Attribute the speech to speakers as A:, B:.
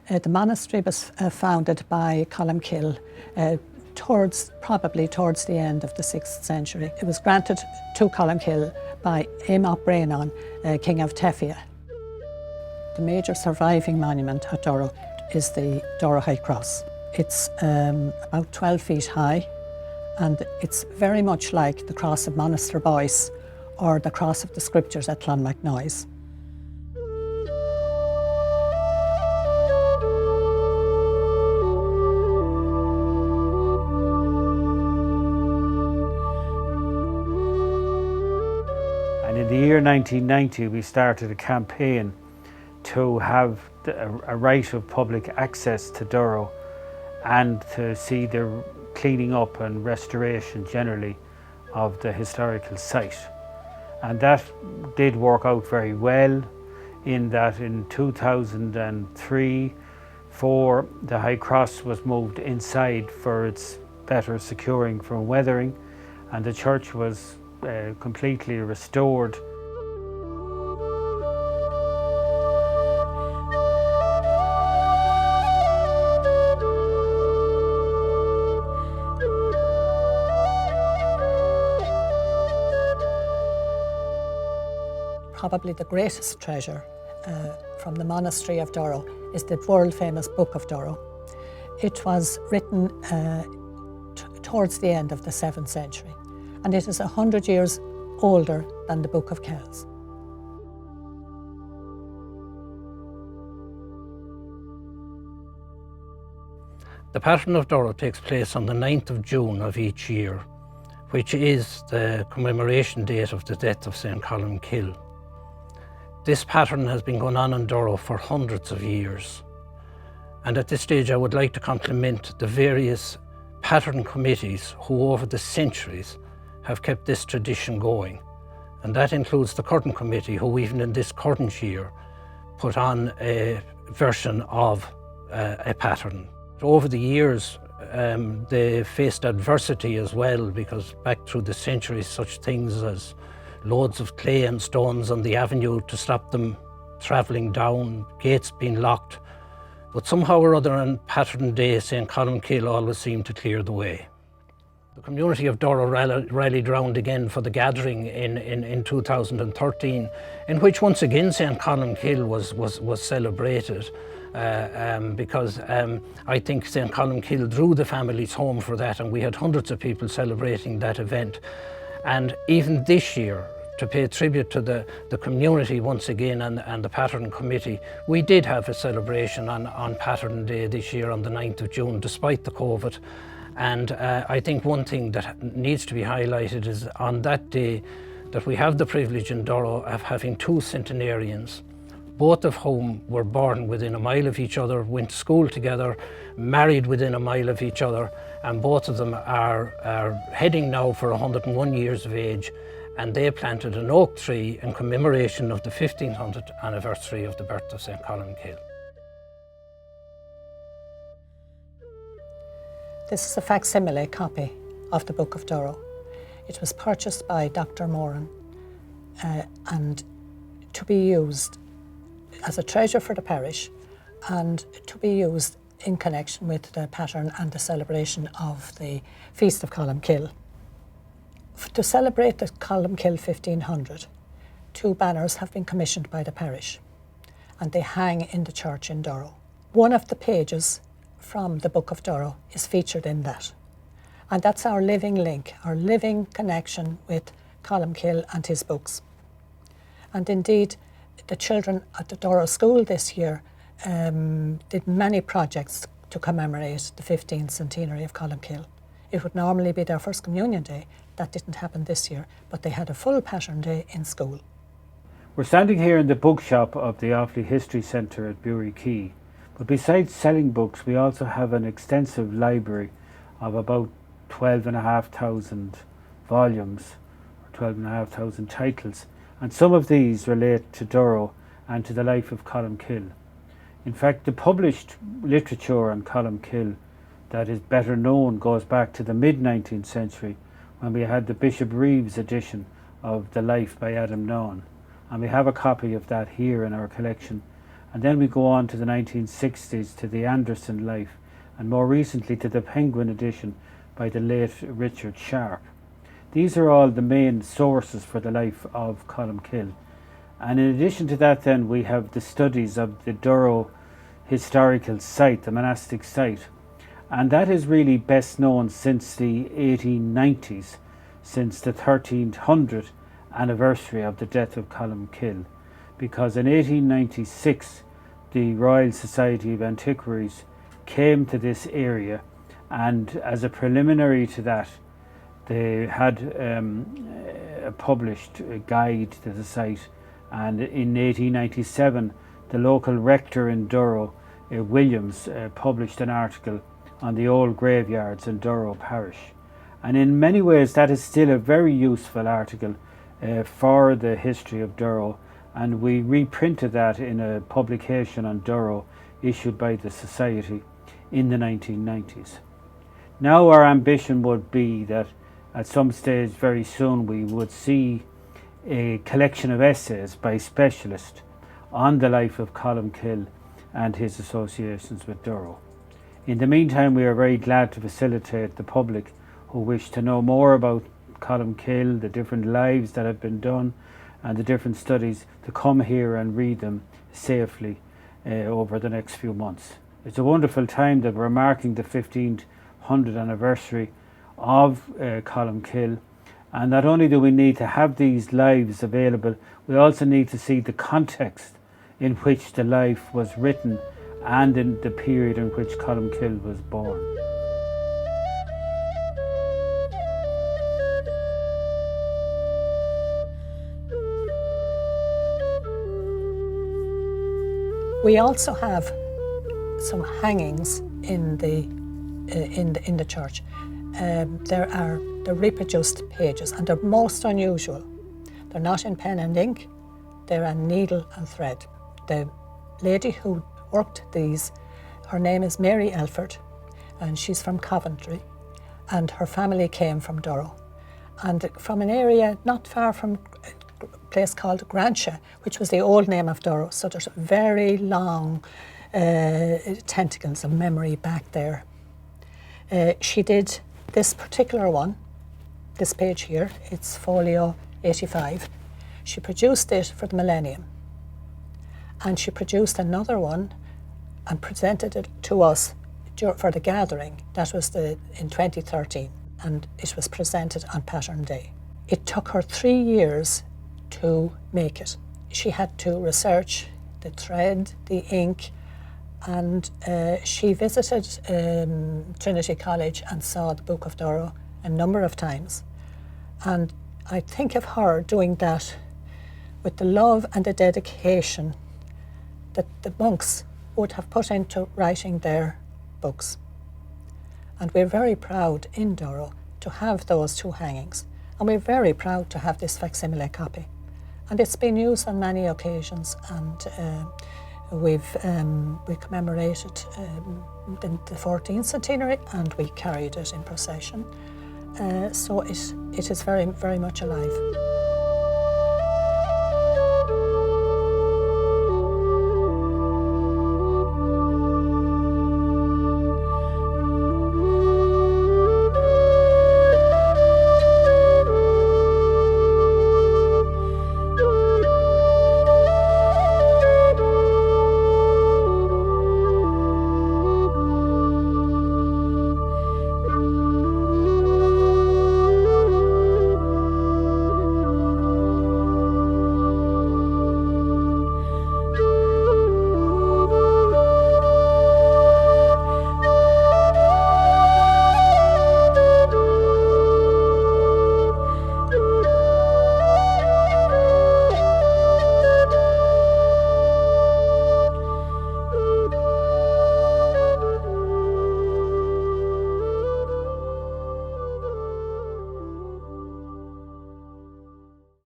A: The monastery was founded by Colmcille probably towards the end of the 6th century. It was granted to Colmcille by Éamach Breanon, King of Teffia. The major surviving monument at Durrow is the Durrow High Cross. It's about 12 feet high, and it's very much like the Cross of Monaster Boyce or the Cross of the Scriptures at Clonmacnoise.
B: And in the year 1990, we started a campaign to have a right of public access to Durrow and to see the cleaning up and restoration generally of the historical site. And that did work out very well, in that in 2003-04 the High Cross was moved inside for its better securing from weathering, and the church was completely restored.
A: Probably the greatest treasure from the monastery of Durrow is the world-famous Book of Durrow. It was written towards the end of the 7th century, and it is 100 years older than the Book of Kells.
C: The Pattern of Durrow takes place on the 9th of June of each year, which is the commemoration date of the death of St. Colmcille. This pattern has been going on in Durrow for hundreds of years. And at this stage I would like to compliment the various pattern committees who over the centuries have kept this tradition going. And that includes the Curtain Committee, who even in this current year put on a version of a pattern. Over the years they faced adversity as well, because back through the centuries such things as loads of clay and stones on the avenue to stop them travelling down, gates being locked. But somehow or other on Pattern Day, St. Colmcille always seemed to clear the way. The community of Durrow rallied round again for the gathering in 2013, in which once again St. Colmcille was celebrated. Because I think St. Colmcille drew the families home for that, and we had hundreds of people celebrating that event. And even this year, to pay tribute to the community once again and the Pattern Committee, we did have a celebration on Pattern Day this year on the 9th of June, despite the COVID. And I think one thing that needs to be highlighted is on that day that we have the privilege in Durrow of having 2 centenarians, both of whom were born within a mile of each other, went to school together, married within a mile of each other, and both of them are heading now for 101 years of age, and they planted an oak tree in commemoration of the 1500th anniversary of the birth of St. Colmcille.
A: This is a facsimile copy of the Book of Durrow. It was purchased by Dr. Moran and to be used as a treasure for the parish and to be used in connection with the pattern and the celebration of the Feast of Colmcille. To celebrate the Colmcille 1500, 2 banners have been commissioned by the parish, and they hang in the church in Durrow. One of the pages from the Book of Durrow is featured in that, and that's our living link, our living connection with Colmcille and his books. And indeed, the children at the Durrow School this year did many projects to commemorate the 15th centenary of Colmcille. It would normally be their first communion day. That didn't happen this year, but they had a full Pattern Day in school.
B: We're standing here in the bookshop of the Offaly History Centre at Bury Quay, but besides selling books, we also have an extensive library of about 12,500 volumes, or 12,500 titles, and some of these relate to Durrow and to the life of Colmcille. In fact, the published literature on Colmcille that is better known goes back to the mid-19th century, when we had the Bishop Reeves edition of The Life by Adam Nawn. And we have a copy of that here in our collection. And then we go on to the 1960s to the Anderson Life, and more recently to the Penguin edition by the late Richard Sharp. These are all the main sources for the life of Colmcille. And in addition to that then we have the studies of the Durrow historical site, the monastic site. And that is really best known since the 1890s, since the 1300th anniversary of the death of Colmcille. Because in 1896 the Royal Society of Antiquaries came to this area, and as a preliminary to that they had a published guide to the site, and in 1897 the local rector in Durrow, Williams, published an article on the old graveyards in Durrow parish. And in many ways that is still a very useful article for the history of Durrow, and we reprinted that in a publication on Durrow issued by the Society in the 1990s. Now our ambition would be that at some stage very soon we would see a collection of essays by specialists on the life of Colmcille and his associations with Durrow. In the meantime, we are very glad to facilitate the public who wish to know more about Colmcille, the different lives that have been done and the different studies, to come here and read them safely over the next few months. It's a wonderful time that we're marking the 1500th anniversary of Colmcille, and not only do we need to have these lives available, we also need to see the context in which the life was written and in the period in which Colmcille was born.
A: We also have some hangings in the church. They're reproduced pages, and they're most unusual. They're not in pen and ink, they're on needle and thread. The lady who worked these, her name is Mary Elford, and she's from Coventry, and her family came from Durrow, and from an area not far from a place called Grantia, which was the old name of Durrow. So there's very long tentacles of memory back there. She did this particular one, this page here, it's folio 85. She produced it for the millennium, and she produced another one and presented it to us for the gathering. That was in 2013, and it was presented on Pattern Day. It took her 3 years to make it. She had to research the thread, the ink, and she visited Trinity College and saw the Book of Durrow a number of times. And I think of her doing that with the love and the dedication that the monks would have put into writing their books. And we're very proud in Durrow to have those two hangings. And we're very proud to have this facsimile copy. And it's been used on many occasions, and we commemorated the 14th centenary, and we carried it in procession. So it is very, very much alive.